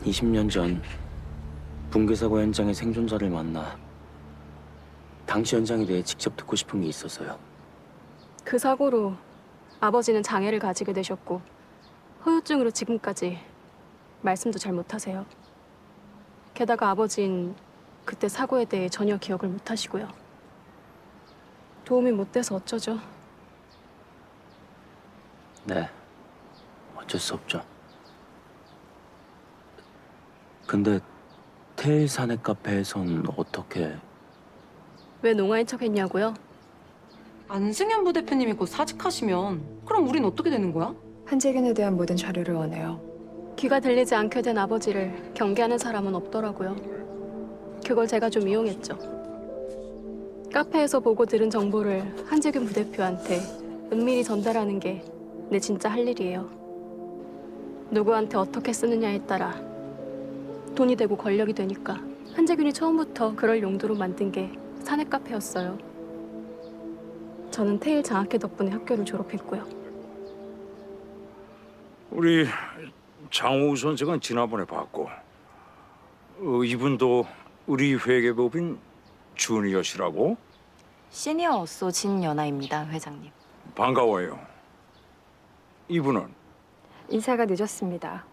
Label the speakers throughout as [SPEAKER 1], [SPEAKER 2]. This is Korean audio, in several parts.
[SPEAKER 1] 20년 전 붕괴 사고 현장의 생존자를 만나 당시 현장에 대해 직접 듣고 싶은 게 있어서요.
[SPEAKER 2] 그 사고로 아버지는 장애를 가지게 되셨고 후유증으로 지금까지 말씀도 잘 못하세요. 게다가 아버진 그때 사고에 대해 전혀 기억을 못하시고요. 도움이 못 돼서 어쩌죠?
[SPEAKER 1] 네, 어쩔 수 없죠. 근데 테일 사내 카페에선 어떻게...
[SPEAKER 2] 왜 농아인 척했냐고요?
[SPEAKER 3] 안승현 부대표님이 곧 사직하시면 그럼 우린 어떻게 되는 거야?
[SPEAKER 4] 한재균에 대한 모든 자료를 원해요.
[SPEAKER 2] 귀가 들리지 않게 된 아버지를 경계하는 사람은 없더라고요. 그걸 제가 좀 이용했죠. 카페에서 보고 들은 정보를 한재균 부대표한테 은밀히 전달하는 게 내 진짜 할 일이에요. 누구한테 어떻게 쓰느냐에 따라 돈이 되고 권력이 되니까 한재균이 처음부터 그럴 용도로 만든 게 사내 카페였어요. 저는 테일 장학회 덕분에 학교를 졸업했고요.
[SPEAKER 5] 우리 장호우 선생은 지난번에 봤고 이분도 우리 회계법인 주니어 씨라고?
[SPEAKER 6] 시니어 어소 진연아입니다, 회장님.
[SPEAKER 5] 반가워요. 이분은?
[SPEAKER 4] 인사가 늦었습니다.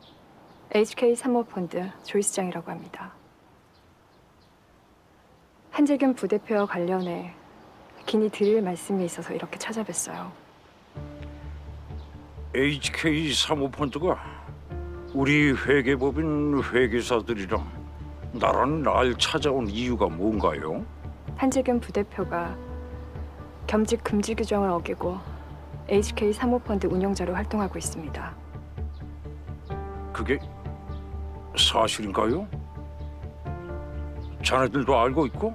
[SPEAKER 4] HK 사모펀드 조이스장이라고 합니다. 한재균 부대표와 관련해 긴히 드릴 말씀이 있어서 이렇게 찾아뵀어요.
[SPEAKER 5] HK 사모펀드가 우리 회계법인 회계사들이랑 나라는 날 찾아온 이유가 뭔가요?
[SPEAKER 4] 한재균 부대표가 겸직 금지 규정을 어기고 HK 사모펀드 운영자로 활동하고 있습니다.
[SPEAKER 5] 그게 사실인가요? 자네들도 알고 있고?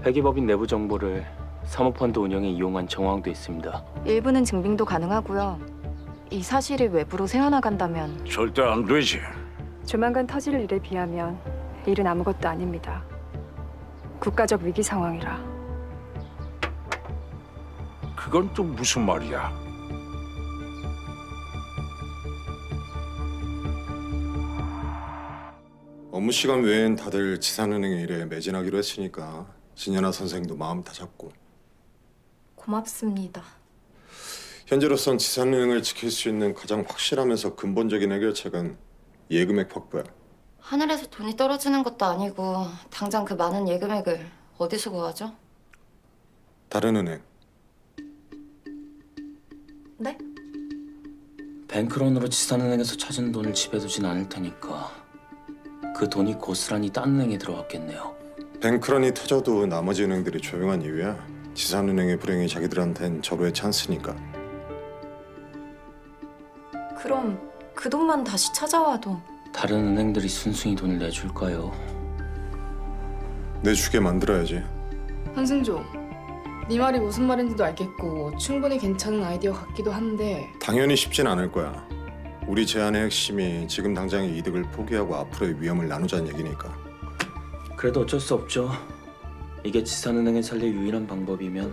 [SPEAKER 1] 회계법인 내부 정보를 사모펀드 운영에 이용한 정황도 있습니다.
[SPEAKER 6] 일부는 증빙도 가능하고요. 이 사실이 외부로 새어나간다면
[SPEAKER 5] 절대 안 되지.
[SPEAKER 4] 조만간 터질 일에 비하면 일은 아무것도 아닙니다. 국가적 위기 상황이라.
[SPEAKER 5] 그건 또 무슨 말이야?
[SPEAKER 7] 업무 시간 외엔 다들 지산은행 일에 매진하기로 했으니까 진연아 선생도 마음 다 잡고
[SPEAKER 6] 고맙습니다.
[SPEAKER 7] 현재로선 지산은행을 지킬 수 있는 가장 확실하면서 근본적인 해결책은 예금액 확보야.
[SPEAKER 6] 하늘에서 돈이 떨어지는 것도 아니고 당장 그 많은 예금액을 어디서 구하죠?
[SPEAKER 7] 다른 은행.
[SPEAKER 6] 네?
[SPEAKER 1] 뱅크론으로 지산은행에서 찾은 돈을 집에 두진 않을 테니까 그 돈이 고스란히 딴 은행에 들어갔겠네요.
[SPEAKER 7] 뱅크런이 터져도 나머지 은행들이 조용한 이유야. 지산은행의 불행이 자기들한텐 절호의 찬스니까.
[SPEAKER 6] 그럼 그 돈만 다시 찾아와도
[SPEAKER 1] 다른 은행들이 순순히 돈을 내줄까요?
[SPEAKER 7] 내주게 만들어야지.
[SPEAKER 8] 한승조, 네 말이 무슨 말인지도 알겠고 충분히 괜찮은 아이디어 같기도 한데
[SPEAKER 7] 당연히 쉽진 않을 거야. 우리 제안의 핵심이 지금 당장의 이득을 포기하고 앞으로의 위험을 나누자는 얘기니까.
[SPEAKER 1] 그래도 어쩔 수 없죠. 이게 지산은행을 살릴 유일한 방법이면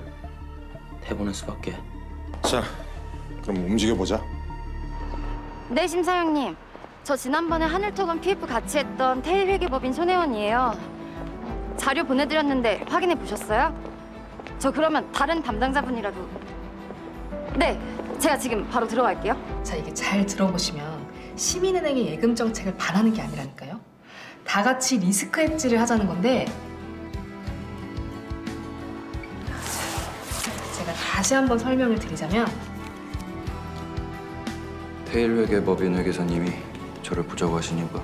[SPEAKER 1] 해보는 수밖에.
[SPEAKER 7] 자, 그럼 움직여보자.
[SPEAKER 6] 네, 심사장님. 저 지난번에 하늘토건 PF 같이 했던 테일 회계법인 손혜원이에요. 자료 보내드렸는데 확인해 보셨어요? 저 그러면 다른 담당자분이라도... 네, 제가 지금 바로 들어갈게요.
[SPEAKER 8] 자, 이게 잘 들어보시면 시민은행의 예금 정책을 반하는 게 아니라니까요. 다 같이 리스크 헤지를 하자는 건데 제가 다시 한번 설명을 드리자면
[SPEAKER 9] 테일 회계법인 회계사님이 저를 보자고 하신 이유가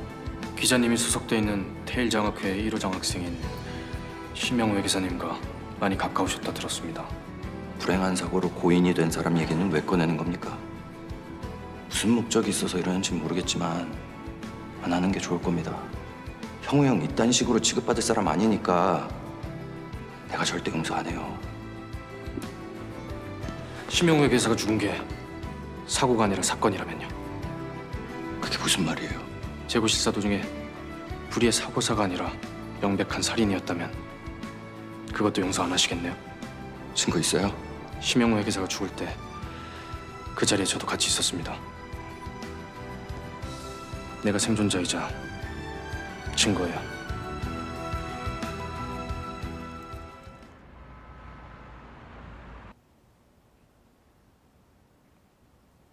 [SPEAKER 10] 기자님이 소속돼 있는 테일 장학회 1호 장학생인 심영우 회계사님과 많이 가까우셨다 들었습니다.
[SPEAKER 9] 불행한 사고로 고인이 된 사람 얘기는 왜 꺼내는 겁니까? 무슨 목적이 있어서 이러는지 모르겠지만 안 하는 게 좋을 겁니다. 형우 형 이딴 식으로 취급받을 사람 아니니까 내가 절대 용서 안 해요.
[SPEAKER 10] 심영우 회계사가 죽은 게 사고가 아니라 사건이라면요.
[SPEAKER 9] 그게 무슨 말이에요?
[SPEAKER 10] 재고 실사 도중에 불의의 사고사가 아니라 명백한 살인이었다면 그것도 용서 안 하시겠네요.
[SPEAKER 9] 증거 있어요?
[SPEAKER 10] 심영우 회계사가 죽을 때 그 자리에 저도 같이 있었습니다. 내가 생존자이자 증거예요.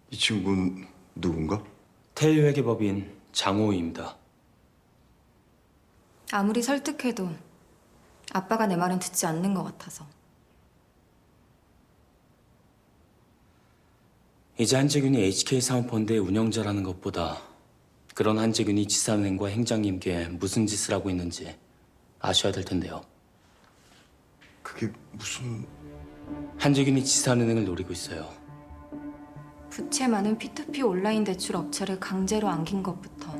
[SPEAKER 11] 이 친구는 누군가?
[SPEAKER 1] 태일 회계법인 장호우입니다.
[SPEAKER 6] 아무리 설득해도 아빠가 내 말은 듣지 않는 것 같아서.
[SPEAKER 1] 이제 한재균이 HK 사모펀드의 운영자라는 것보다 그런 한재균이 지산은행과 행장님께 무슨 짓을 하고 있는지 아셔야 될 텐데요.
[SPEAKER 11] 그게 무슨...
[SPEAKER 1] 한재균이 지산은행을 노리고 있어요.
[SPEAKER 6] 부채 많은 P2P 온라인 대출 업체를 강제로 안긴 것부터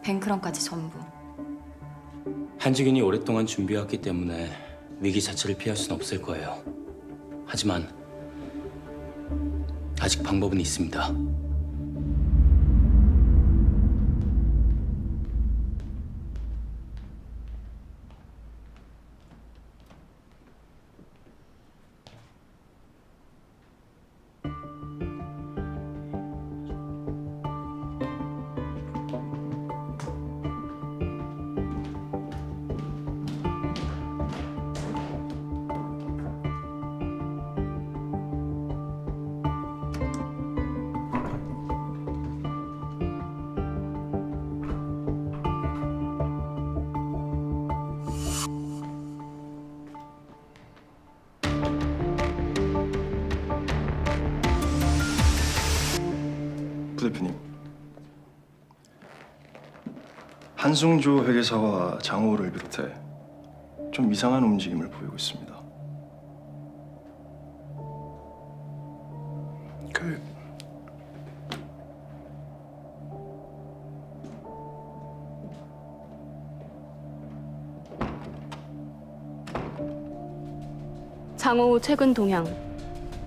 [SPEAKER 6] 뱅크런까지 전부.
[SPEAKER 1] 한재균이 오랫동안 준비해왔기 때문에 위기 자체를 피할 수는 없을 거예요. 하지만 아직 방법은 있습니다.
[SPEAKER 12] 부대표님, 한승조 회계사와 장호를 비롯해 좀 이상한 움직임을 보이고 있습니다.
[SPEAKER 2] 장호우 최근 동향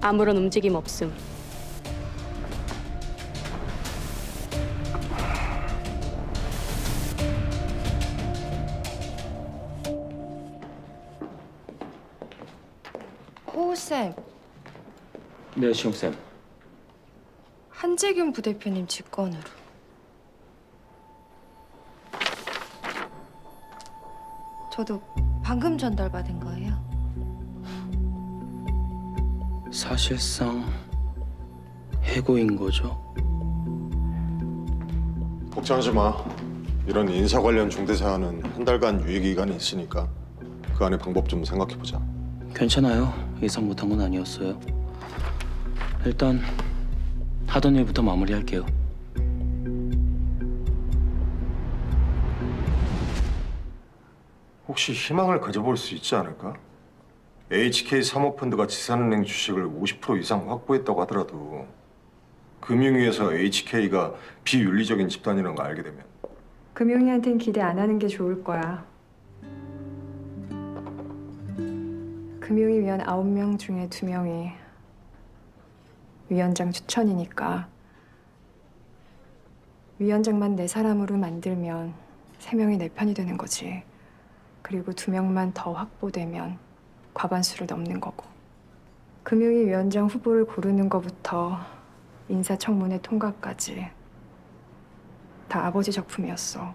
[SPEAKER 2] 아무런 움직임 없음.
[SPEAKER 6] 호우쌤,
[SPEAKER 1] 네, 시용쌤.
[SPEAKER 6] 한재균 부대표님 직권으로. 저도 방금 전달받은 거예요.
[SPEAKER 1] 사실상 해고인 거죠?
[SPEAKER 7] 걱정하지 마. 이런 인사 관련 중대 사안은 한 달간 유예 기간이 있으니까 그 안에 방법 좀 생각해 보자.
[SPEAKER 1] 괜찮아요. 예상 못한 건 아니었어요. 일단 하던 일부터 마무리할게요.
[SPEAKER 7] 혹시 희망을 가져볼 수 있지 않을까? HK 사모펀드가 지산은행 주식을 50% 이상 확보했다고 하더라도 금융위에서 HK가 비윤리적인 집단이라는 걸 알게 되면
[SPEAKER 4] 금융위한텐 기대 안 하는 게 좋을 거야. 금융위 위원 9명 중에 2명이 위원장 추천이니까 위원장만 내 사람으로 만들면 3명이 내 편이 되는 거지. 그리고 2명만 더 확보되면 과반수를 넘는 거고. 금융위 위원장 후보를 고르는 거부터 인사청문회 통과까지 다 아버지 작품이었어.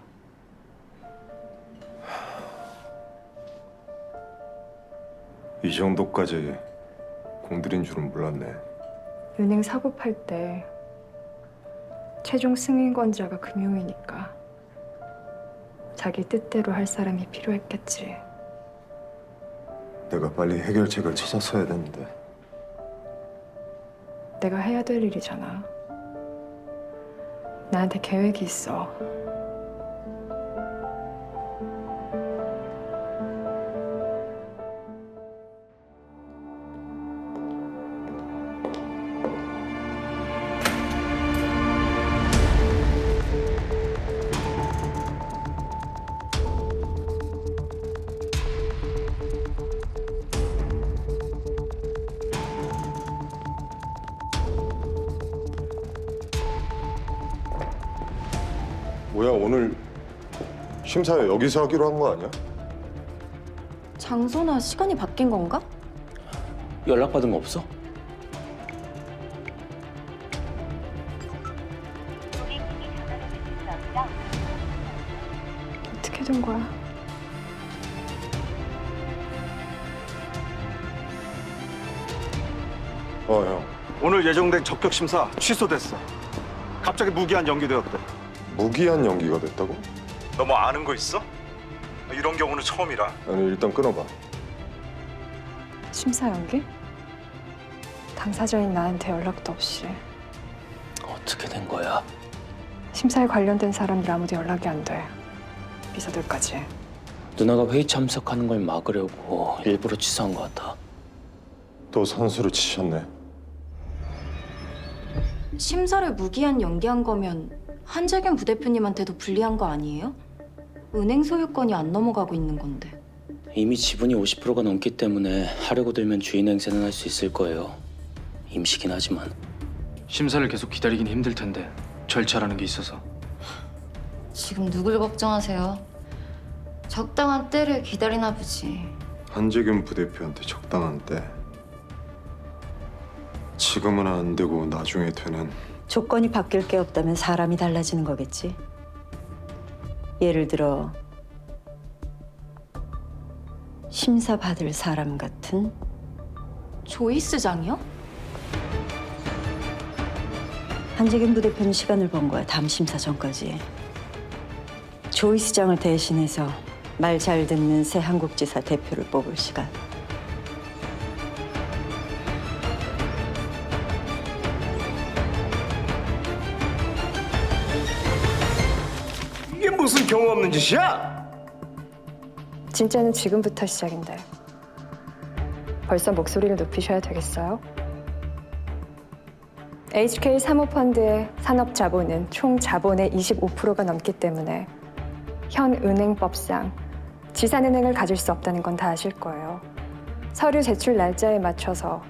[SPEAKER 7] 이 정도까지 공들인 줄은 몰랐네.
[SPEAKER 4] 은행 사고 팔 때 최종 승인권자가 금융위니까 자기 뜻대로 할 사람이 필요했겠지.
[SPEAKER 7] 내가 빨리 해결책을 찾았어야 됐는데.
[SPEAKER 4] 내가 해야 될 일이잖아. 나한테 계획이 있어.
[SPEAKER 7] 뭐야, 오늘 심사 여기서 하기로 한 거 아니야?
[SPEAKER 6] 장소나 시간이 바뀐 건가?
[SPEAKER 1] 연락받은 거 없어?
[SPEAKER 4] 어떻게 된 거야?
[SPEAKER 7] 형.
[SPEAKER 12] 오늘 예정된 적격 심사 취소됐어. 갑자기 무기한 연기되었대.
[SPEAKER 7] 무기한 연기가 됐다고?
[SPEAKER 12] 너 뭐 아는 거 있어? 이런 경우는 처음이라.
[SPEAKER 7] 아니 일단 끊어봐.
[SPEAKER 4] 심사 연기? 당사자인 나한테 연락도 없이
[SPEAKER 1] 어떻게 된 거야?
[SPEAKER 4] 심사에 관련된 사람들 아무도 연락이 안 돼. 비서들까지.
[SPEAKER 1] 누나가 회의 참석하는 걸 막으려고 일부러 취소한 것 같아.
[SPEAKER 7] 또 선수를 치셨네.
[SPEAKER 6] 심사를 무기한 연기한 거면 한재균 부대표님한테도 불리한 거 아니에요? 은행 소유권이 안 넘어가고 있는 건데.
[SPEAKER 1] 이미 지분이 50%가 넘기 때문에 하려고 들면 주인 행세는 할 수 있을 거예요. 임시긴 하지만.
[SPEAKER 10] 심사를 계속 기다리긴 힘들 텐데 절차라는 게 있어서.
[SPEAKER 6] 지금 누굴 걱정하세요? 적당한 때를 기다리나 보지.
[SPEAKER 7] 한재균 부대표한테 적당한 때. 지금은 안 되고 나중에 되는.
[SPEAKER 13] 조건이 바뀔 게 없다면 사람이 달라지는 거겠지. 예를 들어 심사 받을 사람 같은.
[SPEAKER 6] 조이스장이요?
[SPEAKER 13] 한재균 부대표는 시간을 번 거야. 다음 심사 전까지. 조이스장을 대신해서 말 잘 듣는 새 한국지사 대표를 뽑을 시간.
[SPEAKER 5] 이게 무슨 경우 없는 짓이야?
[SPEAKER 4] 진짜는 지금부터 시작인데 벌써 목소리를 높이셔야 되겠어요? HK 사모펀드의 산업 자본은 총 자본의 25%가 넘기 때문에 현 은행법상 지산은행을 가질 수 없다는 건 다 아실 거예요. 서류 제출 날짜에 맞춰서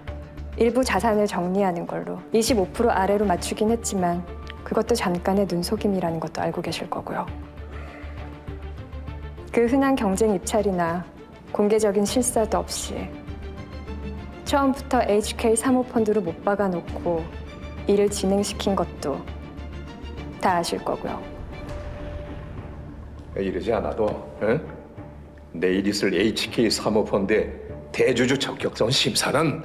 [SPEAKER 4] 일부 자산을 정리하는 걸로 25% 아래로 맞추긴 했지만 그것도 잠깐의 눈속임이라는 것도 알고 계실 거고요. 그 흔한 경쟁 입찰이나 공개적인 실사도 없이 처음부터 HK 사모펀드로 못 박아놓고 일을 진행시킨 것도 다 아실 거고요.
[SPEAKER 5] 이러지 않아도 내일 있을 HK 사모펀드의 대주주 적격성 심사는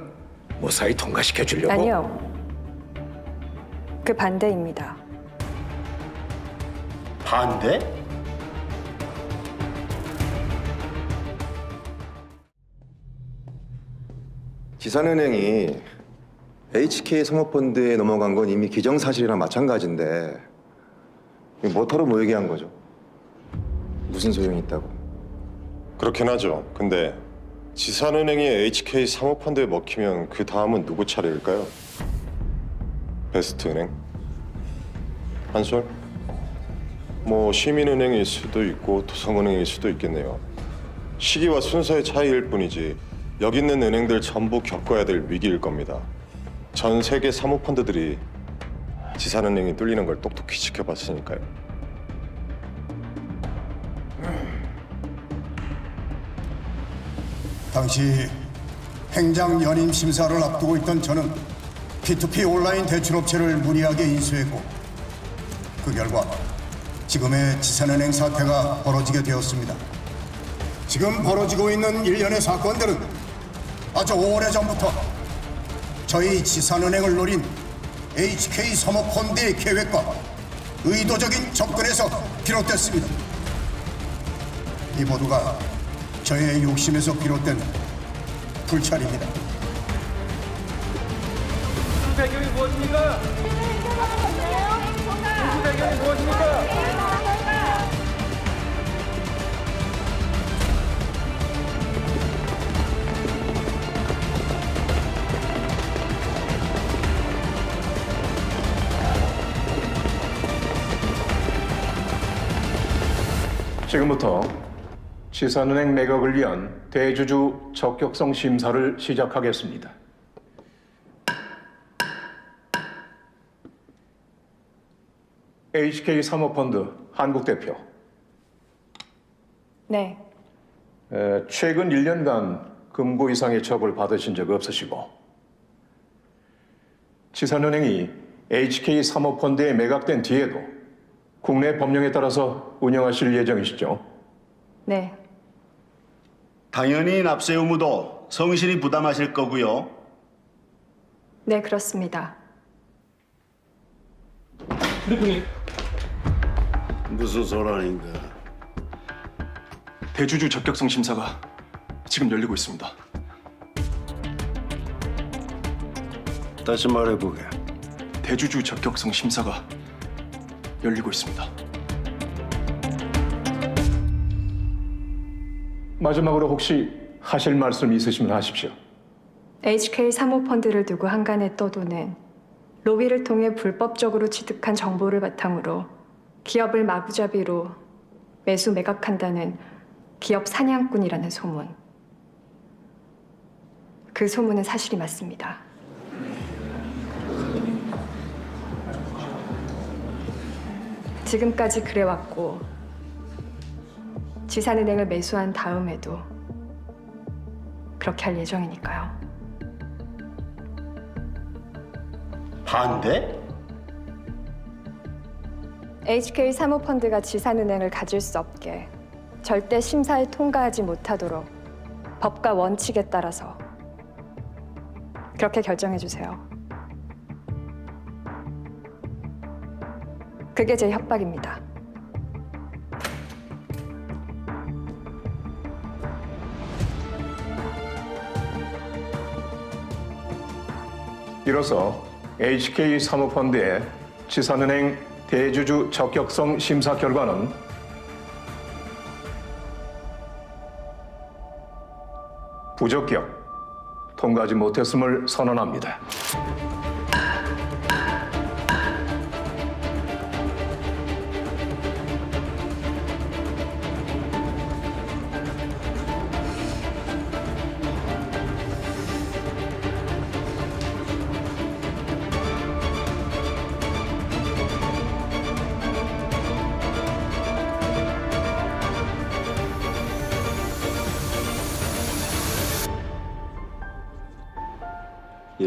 [SPEAKER 5] 무사히 통과시켜 주려고.
[SPEAKER 4] 아니요. 그 반대입니다.
[SPEAKER 5] 반대?
[SPEAKER 11] 지산은행이 HK 사모펀드에 넘어간 건 이미 기정사실이랑 마찬가지인데 이거 뭐하러 뭐 얘기한 거죠? 무슨 소용이 있다고?
[SPEAKER 7] 그렇긴 하죠. 근데 지산은행이 HK 사모펀드에 먹히면 그 다음은 누구 차례일까요? 베스트은행? 한솔? 뭐 시민은행일 수도 있고 도성은행일 수도 있겠네요. 시기와 순서의 차이일 뿐이지 여기 있는 은행들 전부 겪어야 될 위기일 겁니다. 전 세계 사모펀드들이 지산은행이 뚫리는 걸 똑똑히 지켜봤으니까요.
[SPEAKER 14] 당시 행장 연임 심사를 앞두고 있던 저는 P2P 온라인 대출업체를 무리하게 인수했고 그 결과 지금의 지산은행 사태가 벌어지게 되었습니다. 지금 벌어지고 있는 일련의 사건들은 아주 오래전부터 저희 지산은행을 노린 HK 사모펀드의 계획과 의도적인 접근에서 비롯됐습니다. 이 모두가 저의 욕심에서 비롯된 불찰입니다.
[SPEAKER 5] 배경이 무엇입니까? 공수 배경이 무엇입니까?
[SPEAKER 15] 지금부터 지산은행 매각을 위한 대주주 적격성 심사를 시작하겠습니다. HK 사모펀드 한국 대표.
[SPEAKER 4] 네.
[SPEAKER 15] 최근 1년간 금고 이상의 처벌 받으신 적 없으시고 지산은행이 HK 사모펀드에 매각된 뒤에도 국내 법령에 따라서 운영하실 예정이시죠?
[SPEAKER 4] 네,
[SPEAKER 16] 당연히 납세 의무도 성실히 부담하실 거고요.
[SPEAKER 4] 네, 그렇습니다.
[SPEAKER 10] 대표님.
[SPEAKER 16] 무슨 소란인가?
[SPEAKER 10] 대주주 적격성 심사가 지금 열리고 있습니다.
[SPEAKER 16] 다시 말해보게.
[SPEAKER 10] 대주주 적격성 심사가 열리고 있습니다.
[SPEAKER 15] 마지막으로 혹시 하실 말씀 있으시면 하십시오.
[SPEAKER 4] HK 사모펀드를 두고 한간에 떠도는 로비를 통해 불법적으로 취득한 정보를 바탕으로 기업을 마구잡이로 매수 매각한다는 기업 사냥꾼이라는 소문. 그 소문은 사실이 맞습니다. 지금까지 그래왔고 지산은행을 매수한 다음에도 그렇게 할 예정이니까요.
[SPEAKER 16] 반대?
[SPEAKER 4] HK 사모펀드가 지산은행을 가질 수 없게 절대 심사에 통과하지 못하도록 법과 원칙에 따라서 그렇게 결정해 주세요. 그게 제 협박입니다.
[SPEAKER 15] 이로써 HK 사모펀드의 지산은행 대주주 적격성 심사 결과는 부적격, 통과하지 못했음을 선언합니다.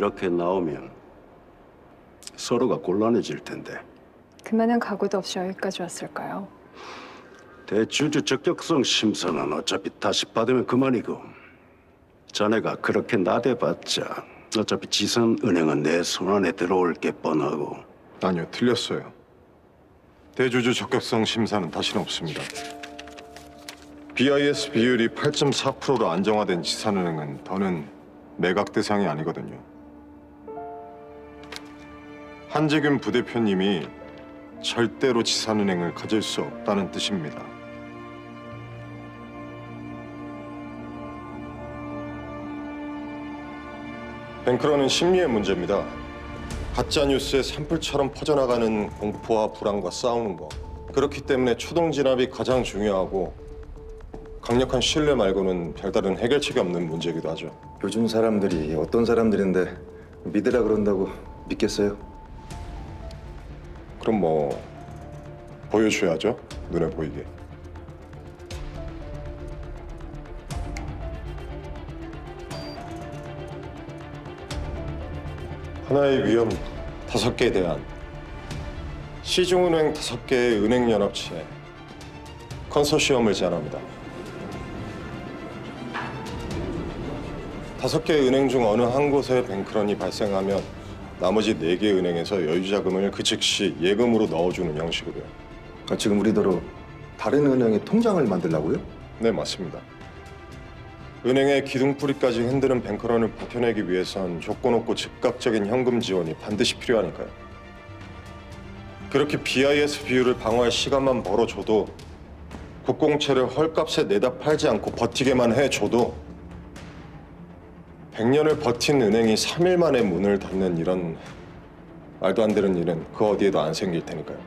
[SPEAKER 16] 이렇게 나오면 서로가 곤란해질 텐데.
[SPEAKER 4] 그만한 각오도 없이 여기까지 왔을까요?
[SPEAKER 16] 대주주 적격성 심사는 어차피 다시 받으면 그만이고, 자네가 그렇게 나대봤자 어차피 지선은행은 내 손안에 들어올 게 뻔하고.
[SPEAKER 7] 아니요, 틀렸어요. 대주주 적격성 심사는 다시는 없습니다. BIS 비율이 8.4%로 안정화된 지산은행은 더는 매각 대상이 아니거든요. 한재균 부대표님이 절대로 지산은행을 가질 수 없다는 뜻입니다. 뱅크런은 심리의 문제입니다. 가짜 뉴스의 산불처럼 퍼져나가는 공포와 불안과 싸우는 거. 그렇기 때문에 초동 진압이 가장 중요하고 강력한 신뢰 말고는 별다른 해결책이 없는 문제이기도 하죠.
[SPEAKER 11] 요즘 사람들이 어떤 사람들인데 믿으라 그런다고 믿겠어요?
[SPEAKER 7] 그럼 뭐 보여줘야죠. 눈에 보이게. 하나의 위험 5개에 대한 시중은행 5개의 은행연합체 컨소시엄을 제안합니다. 5개의 은행 중 어느 한 곳에 뱅크런이 발생하면 나머지 4개 은행에서 여유자금을 그 즉시 예금으로 넣어주는 형식으로요.
[SPEAKER 11] 지금 우리더러 다른 은행의 통장을 만들라고요?
[SPEAKER 7] 네, 맞습니다. 은행의 기둥뿌리까지 흔드는 뱅크런을 버텨내기 위해선 조건 없고 즉각적인 현금 지원이 반드시 필요하니까요. 그렇게 BIS 비율을 방어할 시간만 벌어줘도 국공채를 헐값에 내다 팔지 않고 버티게만 해줘도 100년을 버틴 은행이 3일 만에 문을 닫는 이런 말도 안 되는 일은 그 어디에도 안 생길 테니까요.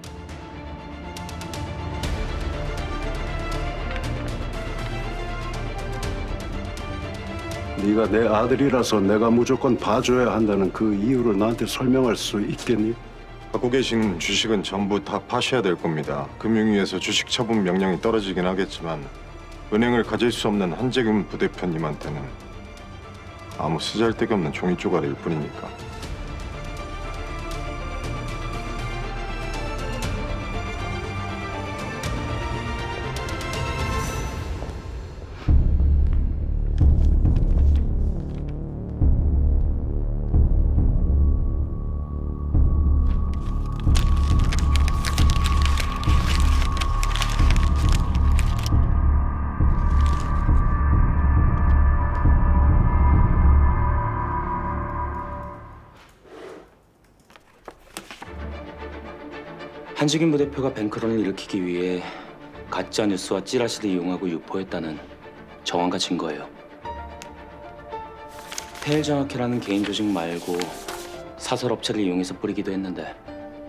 [SPEAKER 16] 네가 내 아들이라서 내가 무조건 봐줘야 한다는 그 이유를 나한테 설명할 수 있겠니?
[SPEAKER 7] 갖고 계신 주식은 전부 다 파셔야 될 겁니다. 금융위에서 주식 처분 명령이 떨어지긴 하겠지만 은행을 가질 수 없는 한재균 부대표님한테는 아무 쓰잘데기 없는 종이 쪼가리일 뿐이니까.
[SPEAKER 1] 한지균 부대표가 뱅크런을 일으키기 위해 가짜 뉴스와 찌라시를 이용하고 유포했다는 정황과 증거예요. 테일장학회라는 개인 조직 말고 사설 업체를 이용해서 뿌리기도 했는데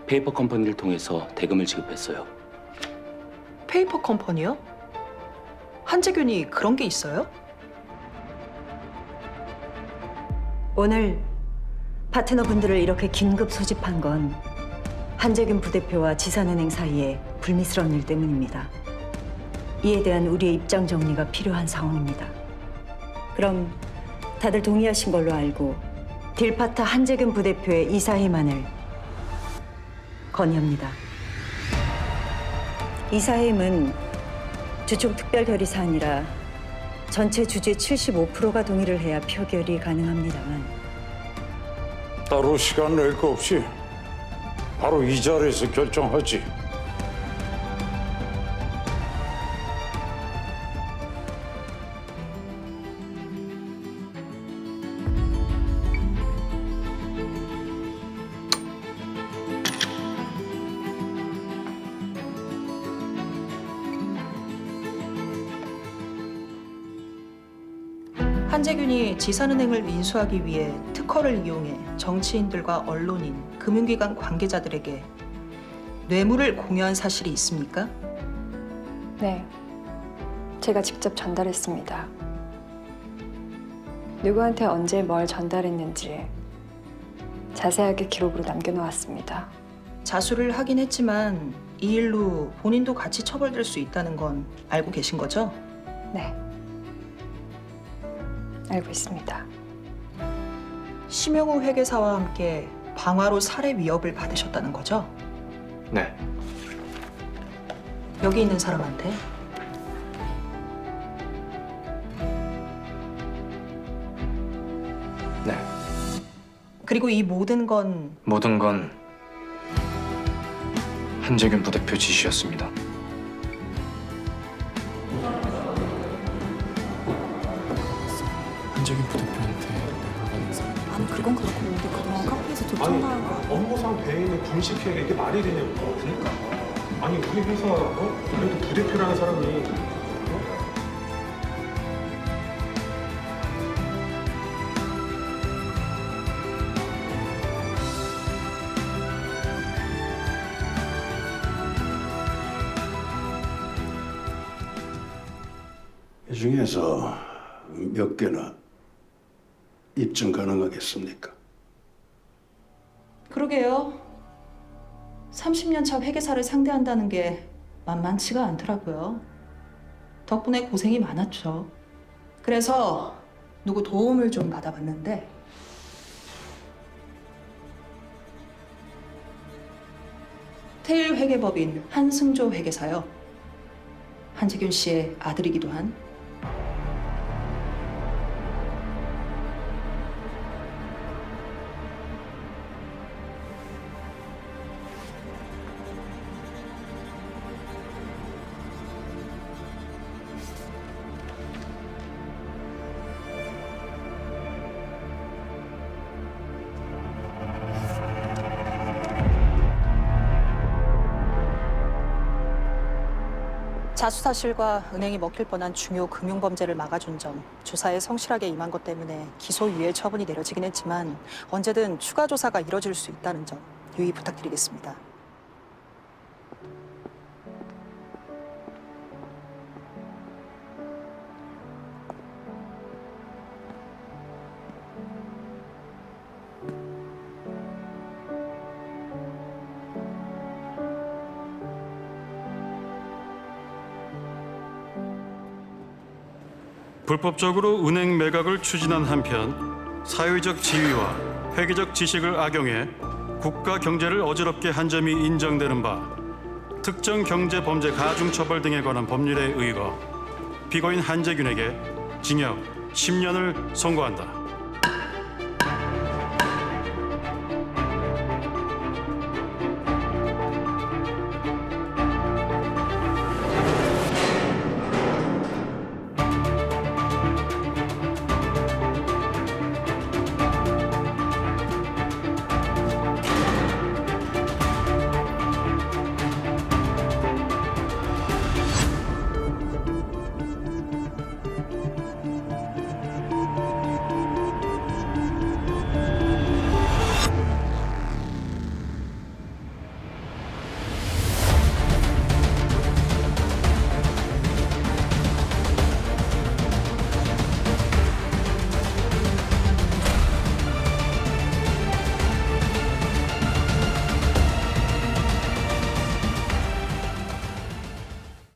[SPEAKER 1] 페이퍼 컴퍼니를 통해서 대금을 지급했어요.
[SPEAKER 8] 페이퍼 컴퍼니요? 한재균이 그런 게 있어요?
[SPEAKER 13] 오늘 파트너분들을 이렇게 긴급 소집한 건 한재균 부대표와 지산은행 사이에 불미스러운 일 때문입니다. 이에 대한 우리의 입장 정리가 필요한 상황입니다. 그럼 다들 동의하신 걸로 알고 딜파타 한재균 부대표의 이사회만을 건의합니다. 이사회임은 주총 특별 결의 사안이라 전체 주주의 75%가 동의를 해야 표결이 가능합니다만
[SPEAKER 16] 따로 시간 낼 거 없이 바로 이 자리에서 결정하지.
[SPEAKER 8] 한재균이 지산은행을 인수하기 위해 특허를 이용해 정치인들과 언론인, 금융기관 관계자들에게 뇌물을 공유한 사실이 있습니까?
[SPEAKER 4] 네, 제가 직접 전달했습니다. 누구한테 언제 뭘 전달했는지 자세하게 기록으로 남겨놓았습니다.
[SPEAKER 8] 자수를 하긴 했지만 이 일로 본인도 같이 처벌될 수 있다는 건 알고 계신 거죠?
[SPEAKER 4] 네, 알고 있습니다.
[SPEAKER 8] 심영우 회계사와 함께 방화로 살해 위협을 받으셨다는 거죠?
[SPEAKER 10] 네.
[SPEAKER 8] 여기 있는 사람한테?
[SPEAKER 10] 네.
[SPEAKER 8] 그리고 이 모든 건
[SPEAKER 10] 모든 건 한재균 부대표 지시였습니다. 한재균 부대표한테 뇌물 받는 사람이
[SPEAKER 17] 아니 그건 그렇고 우리 그동안 카페에서 조청당한 거
[SPEAKER 12] 업무상 배임의 분식 피해가 이게 말이 되냐고. 그러니까. 아니 우리 회사 그래도 부대표라는 사람이
[SPEAKER 16] 이 중에서 몇 개나 입증 가능하겠습니까?
[SPEAKER 8] 그러게요. 30년 차 회계사를 상대한다는 게 만만치가 않더라고요. 덕분에 고생이 많았죠. 그래서 누구 도움을 좀 받아봤는데 테일 회계법인 한승조 회계사요. 한재균 씨의 아들이기도 한. 자수 사실과 은행이 먹힐 뻔한 중요 금융범죄를 막아준 점, 조사에 성실하게 임한 것 때문에 기소유예 처분이 내려지긴 했지만 언제든 추가 조사가 이뤄질 수 있다는 점 유의 부탁드리겠습니다.
[SPEAKER 18] 불법적으로 은행 매각을 추진한 한편 사회적 지위와 회계적 지식을 악용해 국가 경제를 어지럽게 한 점이 인정되는 바 특정 경제 범죄 가중 처벌 등에 관한 법률에 의거 피고인 한재균에게 징역 10년을 선고한다.